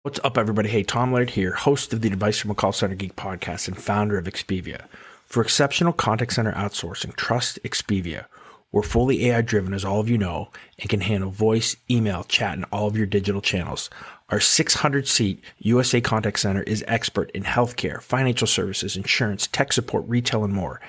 What's up, everybody? Hey, Tom Laird here, host of the Advice from a Call Center Geek podcast and founder of Expedia. For exceptional contact center outsourcing, trust Expedia. We're fully AI-driven, as all of you know, and can handle voice, email, chat, and all of your digital channels. Our 600-seat USA contact center is expert in healthcare, financial services, insurance, tech support, retail, and more.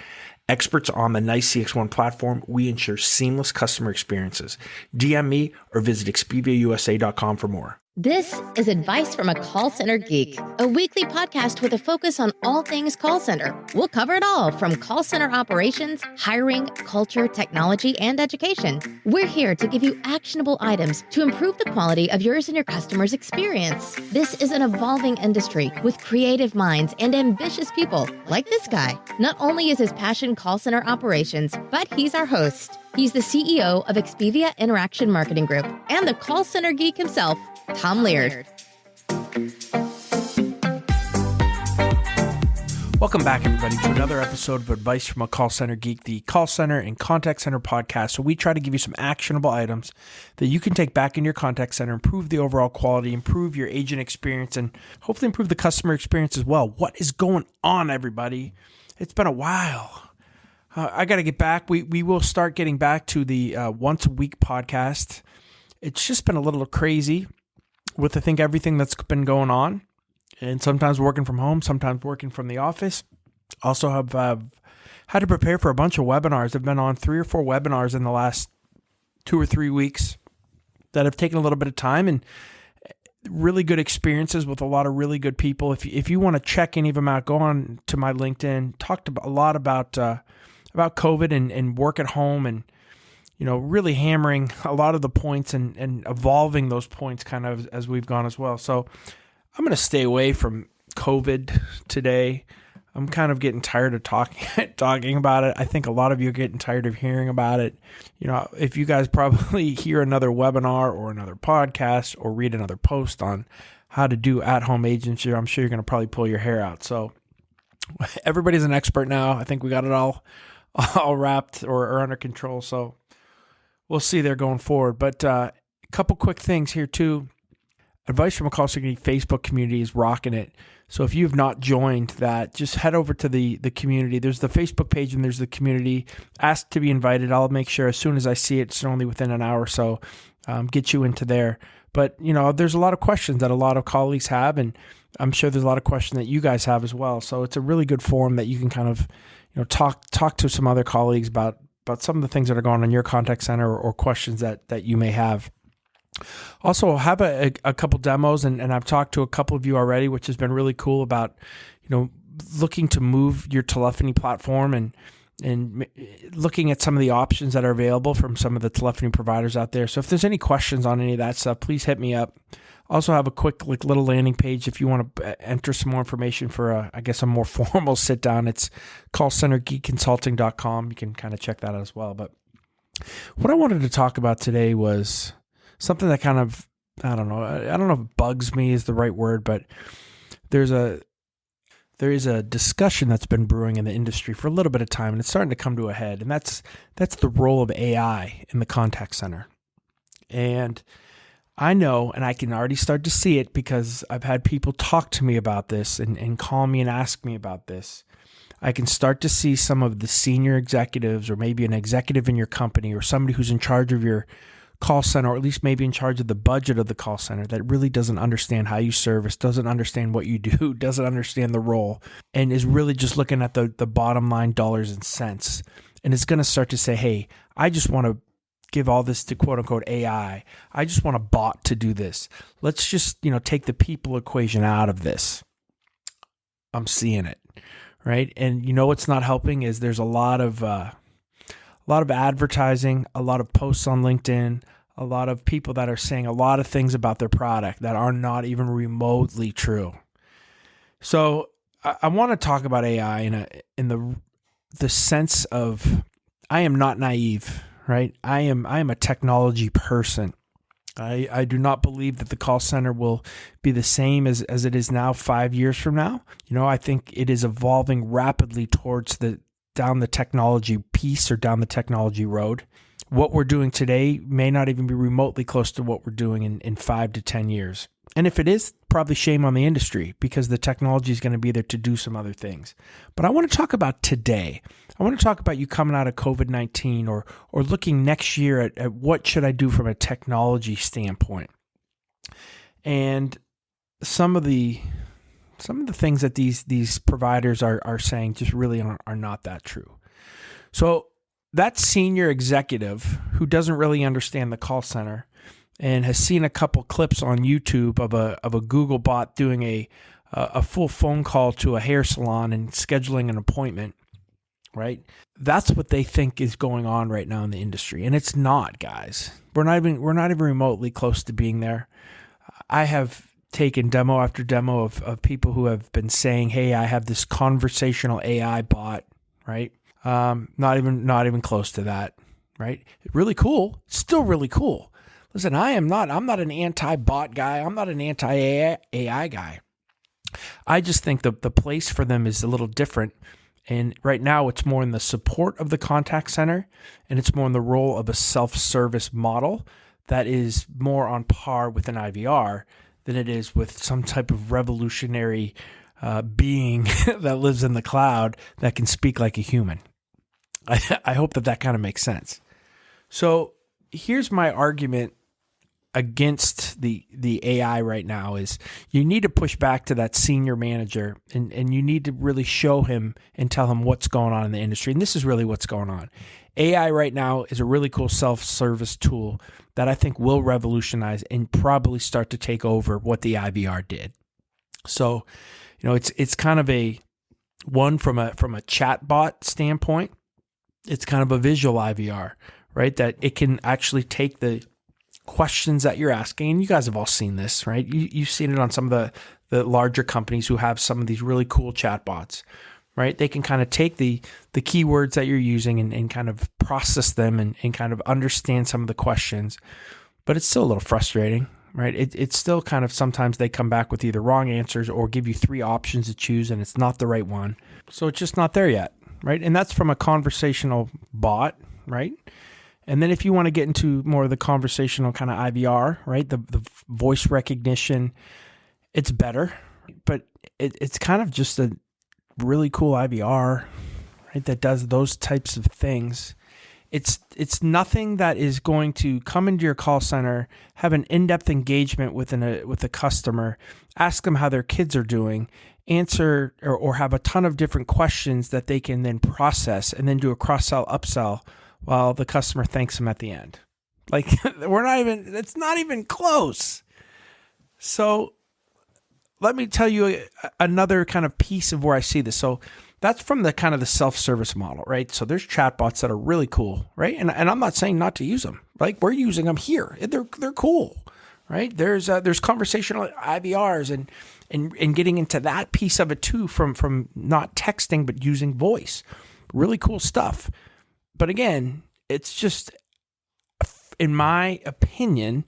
Experts on the NICE CX1 platform, we ensure seamless customer experiences. DM me or visit expediausa.com for more. This is Advice from a Call Center Geek, a weekly podcast with a focus on all things call center. We'll cover it all from call center operations, hiring, culture, technology, and education. We're here to give you actionable items to improve the quality of yours and your customers' experience. This is an evolving industry with creative minds and ambitious people like this guy. Not only is his passion call center operations, but he's our host. He's the CEO of Expedia Interaction Marketing Group and the call center geek himself, Tom Laird. Welcome back, everybody, to another episode of Advice from a Call Center Geek, the call center and contact center podcast. So we try to give you some actionable items that you can take back in your contact center, improve the overall quality, improve your agent experience, and hopefully improve the customer experience as well. What is going on, everybody? It's been a while. I got to get back. We will start getting back to the once a week podcast. It's just been a little crazy with, I think, everything that's been going on, and sometimes working from home, sometimes working from the office. Also have had to prepare for a bunch of webinars. I've been on 3 or 4 webinars in the last 2 or 3 weeks that have taken a little bit of time and really good experiences with a lot of really good people. If you want to check any of them out, go on to my LinkedIn. Talked a lot about COVID and work at home, and really hammering a lot of the points and evolving those points kind of as we've gone as well. So I'm going to stay away from COVID today. I'm kind of getting tired of talking about it. I think a lot of you are getting tired of hearing about it. If you guys probably hear another webinar or another podcast or read another post on how to do at-home agency, I'm sure you're going to probably pull your hair out. So everybody's an expert now. I think we got it all wrapped or under control. So we'll see there going forward. But a couple quick things here too. Advice from a Call Center Facebook community is rocking it. So if you have not joined that, just head over to the community. There's the Facebook page and there's the community. Ask to be invited. I'll make sure as soon as I see it, it's only within an hour or so, get you into there. But, there's a lot of questions that a lot of colleagues have, and I'm sure there's a lot of questions that you guys have as well. So it's a really good forum that you can kind of, talk to some other colleagues about some of the things that are going on in your contact center or questions that you may have. Also, I'll have a couple demos, and I've talked to a couple of you already, which has been really cool about, looking to move your telephony platform and looking at some of the options that are available from some of the telephony providers out there. So if there's any questions on any of that stuff, please hit me up. Also have a quick little landing page if you want to enter some more information for a more formal sit down. It's callcentergeekconsulting.com. You can kind of check that out as well. But what I wanted to talk about today was something that kind of, I don't know if bugs me is the right word, but there is a discussion that's been brewing in the industry for a little bit of time, and it's starting to come to a head. And that's the role of AI in the contact center. And I know, and I can already start to see it because I've had people talk to me about this and call me and ask me about this. I can start to see some of the senior executives, or maybe an executive in your company, or somebody who's in charge of your call center, or at least maybe in charge of the budget of the call center, that really doesn't understand how you service, doesn't understand what you do, doesn't understand the role, and is really just looking at the bottom line dollars and cents. And it's going to start to say, hey, I just want to give all this to quote unquote AI. I just want a bot to do this. Let's just, take the people equation out of this. I'm seeing it, right? And what's not helping is there's a lot of advertising, a lot of posts on LinkedIn, a lot of people that are saying a lot of things about their product that are not even remotely true. So I want to talk about AI in the sense of, I am not naive, right? I am a technology person. I do not believe that the call center will be the same as it is now 5 years from now. I think it is evolving rapidly towards down the technology piece or down the technology road. What we're doing today may not even be remotely close to what we're doing in 5 to 10 years. And if it is, probably shame on the industry because the technology is going to be there to do some other things. But I want to talk about today. I want to talk about you coming out of COVID-19 or looking next year at what should I do from a technology standpoint. And some of the things that these providers are saying just really are not that true. So that senior executive who doesn't really understand the call center and has seen a couple clips on YouTube of a Google bot doing a full phone call to a hair salon and scheduling an appointment, right? That's what they think is going on right now in the industry, and it's not, guys. We're not even remotely close to being there. I have taken demo after demo of people who have been saying, "Hey, I have this conversational AI bot," right? Not even close to that, right? Really cool, still really cool. Listen, I'm not an anti-bot guy. I'm not an anti-AI guy. I just think the place for them is a little different. And right now it's more in the support of the contact center, and it's more in the role of a self-service model that is more on par with an IVR than it is with some type of revolutionary being that lives in the cloud that can speak like a human. I hope that kind of makes sense. So here's my argument against the AI right now is you need to push back to that senior manager and you need to really show him and tell him what's going on in the industry. And this is really what's going on. AI right now is a really cool self-service tool that I think will revolutionize and probably start to take over what the IVR did. So, it's kind of a one from a chatbot standpoint. It's kind of a visual IVR, right? That it can actually take the questions that you're asking, and you guys have all seen this, right? You've seen it on some of the larger companies who have some of these really cool chatbots, right? They can kind of take the keywords that you're using and kind of process them and kind of understand some of the questions, but it's still a little frustrating, right? It's still kind of sometimes they come back with either wrong answers or give you 3 options to choose and it's not the right one. So it's just not there yet, right? And that's from a conversational bot, right? And then if you want to get into more of the conversational kind of IVR, right, the voice recognition, it's better, but it's kind of just a really cool IVR, right, that does those types of things. It's nothing that is going to come into your call center, have an in-depth engagement with a customer, ask them how their kids are doing, answer or have a ton of different questions that they can then process and then do a cross-sell, upsell while the customer thanks them at the end. Like it's not even close. So let me tell you another kind of piece of where I see this. So that's from the kind of the self-service model, right? So there's chatbots that are really cool, right? And I'm not saying not to use them. Like we're using them here. They're cool, right? There's conversational IVRs and getting into that piece of it too from not texting but using voice. Really cool stuff. But again, it's just, in my opinion,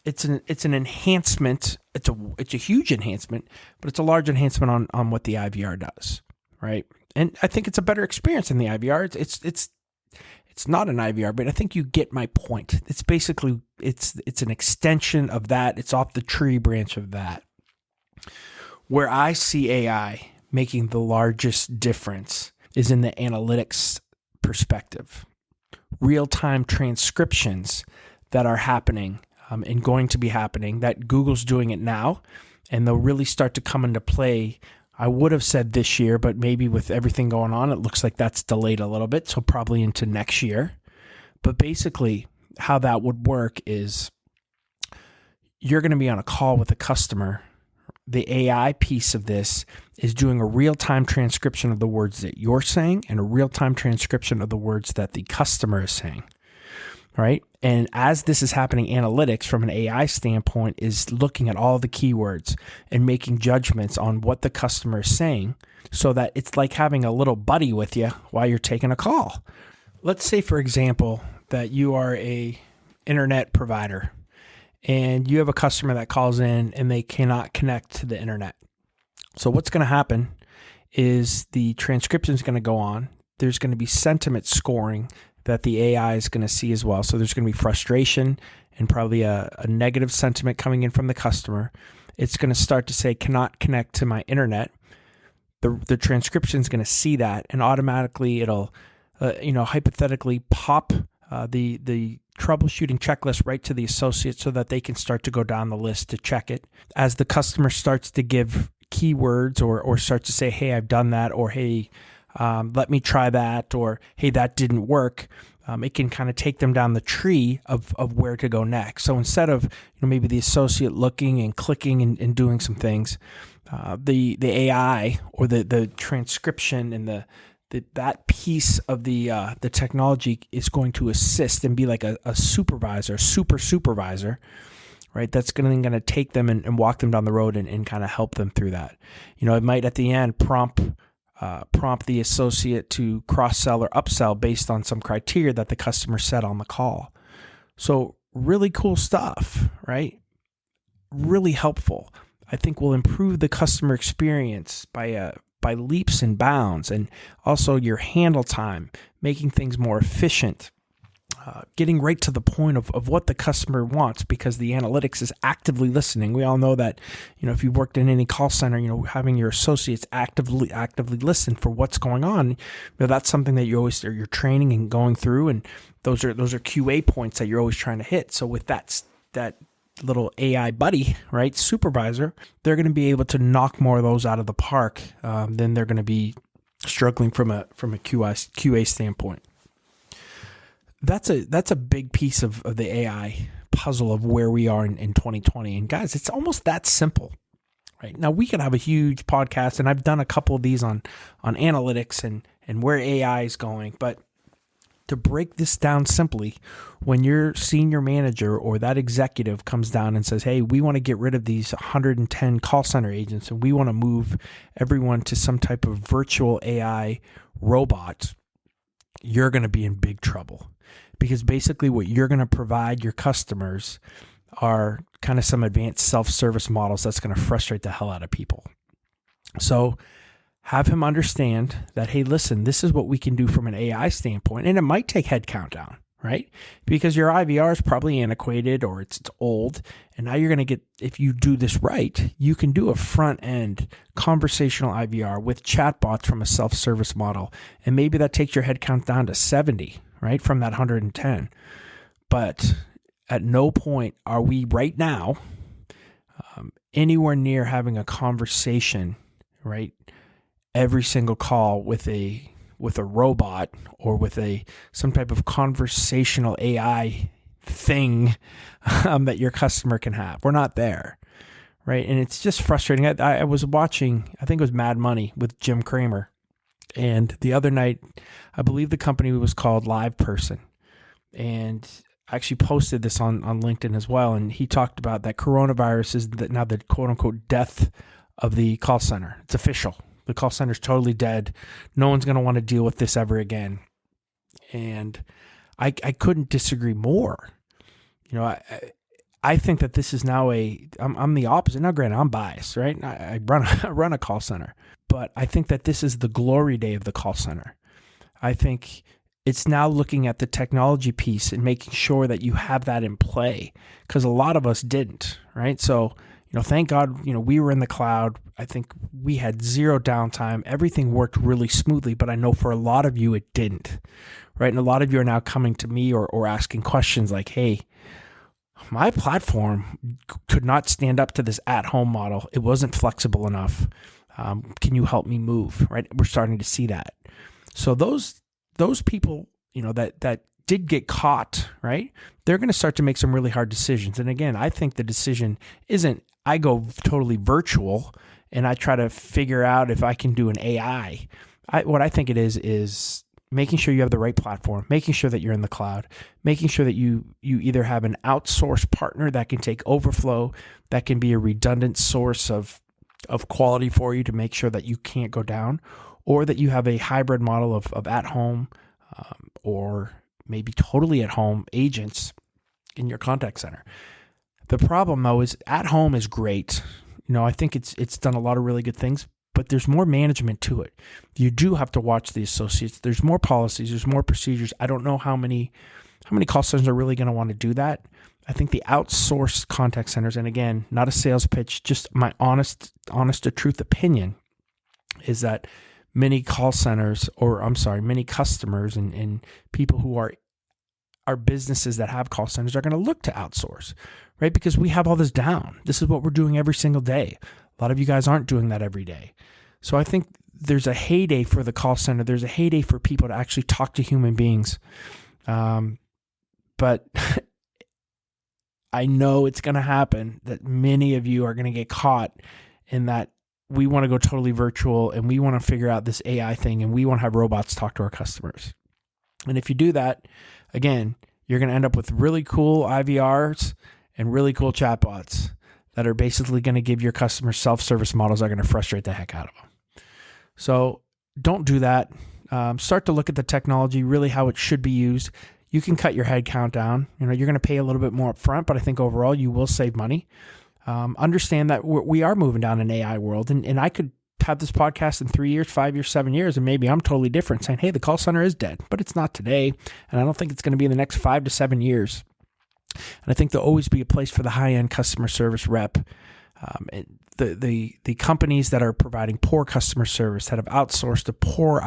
it's an enhancement. It's a huge enhancement, but it's a large enhancement on what the IVR does, right? And I think it's a better experience than the IVR. It's not an IVR, but I think you get my point. It's basically it's an extension of that. It's off the tree branch of that. Where I see AI making the largest difference is in the analytics perspective. Real-time transcriptions that are happening and going to be happening, that Google's doing it now, and they'll really start to come into play. I would have said this year, but maybe with everything going on, it looks like that's delayed a little bit, so probably into next year. But basically, how that would work is you're going to be on a call with a customer. The AI piece of this is doing a real-time transcription of the words that you're saying and a real-time transcription of the words that the customer is saying, right? And as this is happening, analytics from an AI standpoint is looking at all the keywords and making judgments on what the customer is saying so that it's like having a little buddy with you while you're taking a call. Let's say, for example, that you are a internet provider and you have a customer that calls in and they cannot connect to the internet. So what's going to happen is the transcription is going to go on. There's going to be sentiment scoring that the AI is going to see as well. So there's going to be frustration and probably a negative sentiment coming in from the customer. it's going to start to say cannot connect to my internet. The transcription is going to see that, and automatically it'll, hypothetically pop the troubleshooting checklist right to the associate so that they can start to go down the list to check it. As the customer starts to give keywords or start to say, hey, I've done that, or hey, let me try that, or hey, that didn't work. It can kind of take them down the tree of where to go next. So instead of maybe the associate looking and clicking and doing some things, the AI or the transcription and that piece of the technology is going to assist and be like a supervisor, super supervisor, right? That's going to take them and walk them down the road and kind of help them through that. It might at the end prompt the associate to cross-sell or upsell based on some criteria that the customer set on the call. So really cool stuff, right? Really helpful. I think will improve the customer experience by leaps and bounds, and also your handle time, making things more efficient, getting right to the point of what the customer wants, because the analytics is actively listening. We all know that, if you worked in any call center, having your associates actively listen for what's going on, that's something that you're training and going through, and those are QA points that you're always trying to hit. So with that little AI buddy, right, supervisor, they're going to be able to knock more of those out of the park than they're going to be struggling from a QA standpoint. That's a big piece of the AI puzzle of where we are in 2020. And guys, it's almost that simple, right? Now we could have a huge podcast, and I've done a couple of these on analytics and where AI is going, but to break this down simply, when your senior manager or that executive comes down and says, hey, we want to get rid of these 110 call center agents and we want to move everyone to some type of virtual AI robot, you're going to be in big trouble. Because basically what you're going to provide your customers are kind of some advanced self-service models that's going to frustrate the hell out of people. So have him understand that, hey, listen, this is what we can do from an AI standpoint. And it might take headcount down, right? Because your IVR is probably antiquated or it's old. And now you're going to get, if you do this right, you can do a front-end conversational IVR with chatbots from a self-service model. And maybe that takes your headcount down to 70, right, from that 110. But at no point are we right now anywhere near having a conversation, right, every single call with a robot or with some type of conversational AI thing that your customer can have. We're not there, right? And it's just frustrating. I was watching, I think it was Mad Money with Jim Cramer, and the other night, I believe the company was called Live Person, and I actually posted this on LinkedIn as well, and he talked about that coronavirus is now the quote-unquote death of the call center. It's official. The call center is totally dead. No one's going to want to deal with this ever again. And I couldn't disagree more. I think that this is now I'm the opposite. Now, granted, I'm biased, right? I run a call center. But I think that this is the glory day of the call center. I think it's now looking at the technology piece and making sure that you have that in play, because a lot of us didn't, right? So, thank God, we were in the cloud. I think we had zero downtime. Everything worked really smoothly, but I know for a lot of you, it didn't, right? And a lot of you are now coming to me or asking questions like, hey, my platform could not stand up to this at-home model. It wasn't flexible enough. Can you help me move, right? We're starting to see that. So those people, that did get caught, right? They're going to start to make some really hard decisions. And again, I think the decision isn't, I go totally virtual and I try to figure out if I can do an AI. What I think it is making sure you have the right platform, making sure that you're in the cloud, making sure that you either have an outsourced partner that can take overflow, that can be a redundant source of quality for you to make sure that you can't go down, or that you have a hybrid model of at-home or maybe totally at-home agents in your contact center. The problem, though, is at-home is great. I think it's done a lot of really good things, but there's more management to it. You do have to watch the associates. There's more policies. There's more procedures. I don't know how many call centers are really going to want to do that. I think the outsourced contact centers, and again, not a sales pitch, just my honest to truth opinion, is that many call centers, many customers and people who are businesses that have call centers are going to look to outsource, right? Because we have all this down. This is what we're doing every single day. A lot of you guys aren't doing that every day. So I think there's a heyday for the call center. There's a heyday for people to actually talk to human beings. But I know it's going to happen that many of you are going to get caught in that we want to go totally virtual and we want to figure out this AI thing and we want to have robots talk to our customers. And if you do that, again, you're going to end up with really cool IVRs and really cool chatbots that are basically going to give your customers self-service models that are going to frustrate the heck out of them. So don't do that. Start to look at the technology, really how it should be used. You can cut your head count down. You're going to pay a little bit more up front, but I think overall you will save money. Understand that we are moving down an AI world, and I could have this podcast in 3 years, 5 years, 7 years, and maybe I'm totally different saying, hey, the call center is dead, but it's not today. And I don't think it's going to be in the next 5 to 7 years. And I think there'll always be a place for the high-end customer service rep. The companies that are providing poor customer service, that have outsourced to poor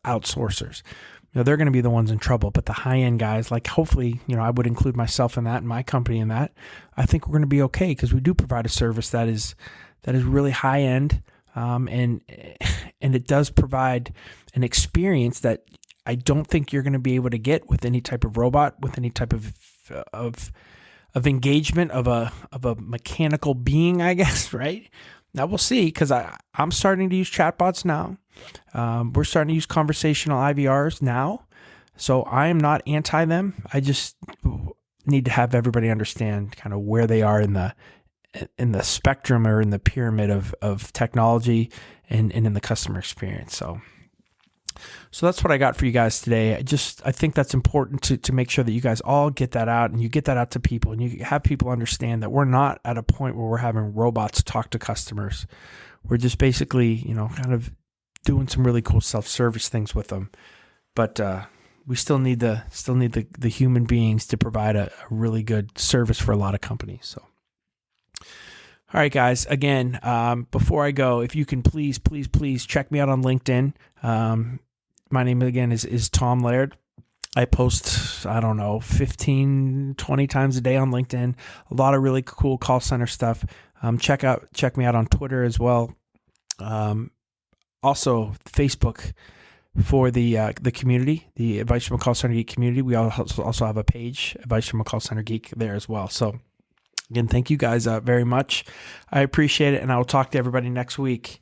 outsourcers, they're going to be the ones in trouble. But the high-end guys, like hopefully, I would include myself in that and my company in that. I think we're going to be okay because we do provide a service that is really high-end, and it does provide an experience that I don't think you're going to be able to get with any type of robot, with any type of engagement of a mechanical being, I guess, right? Now we'll see, because I'm starting to use chatbots now. We're starting to use conversational IVRs now. So I am not anti them. I just need to have everybody understand kind of where they are in the spectrum or in the pyramid of technology and in the customer experience. So that's what I got for you guys today. I think that's important to make sure that you guys all get that out and you get that out to people and you have people understand that we're not at a point where we're having robots talk to customers. We're just basically, kind of doing some really cool self-service things with them. But we still need the human beings to provide a really good service for a lot of companies. So. All right, guys, again, before I go, if you can please check me out on LinkedIn. My name, again, is Tom Laird. I post, 15, 20 times a day on LinkedIn. A lot of really cool call center stuff. Check me out on Twitter as well. Also, Facebook for the community, the Advice from a Call Center Geek community. We also have a page, Advice from a Call Center Geek, there as well. So, again, thank you guys very much. I appreciate it, and I will talk to everybody next week.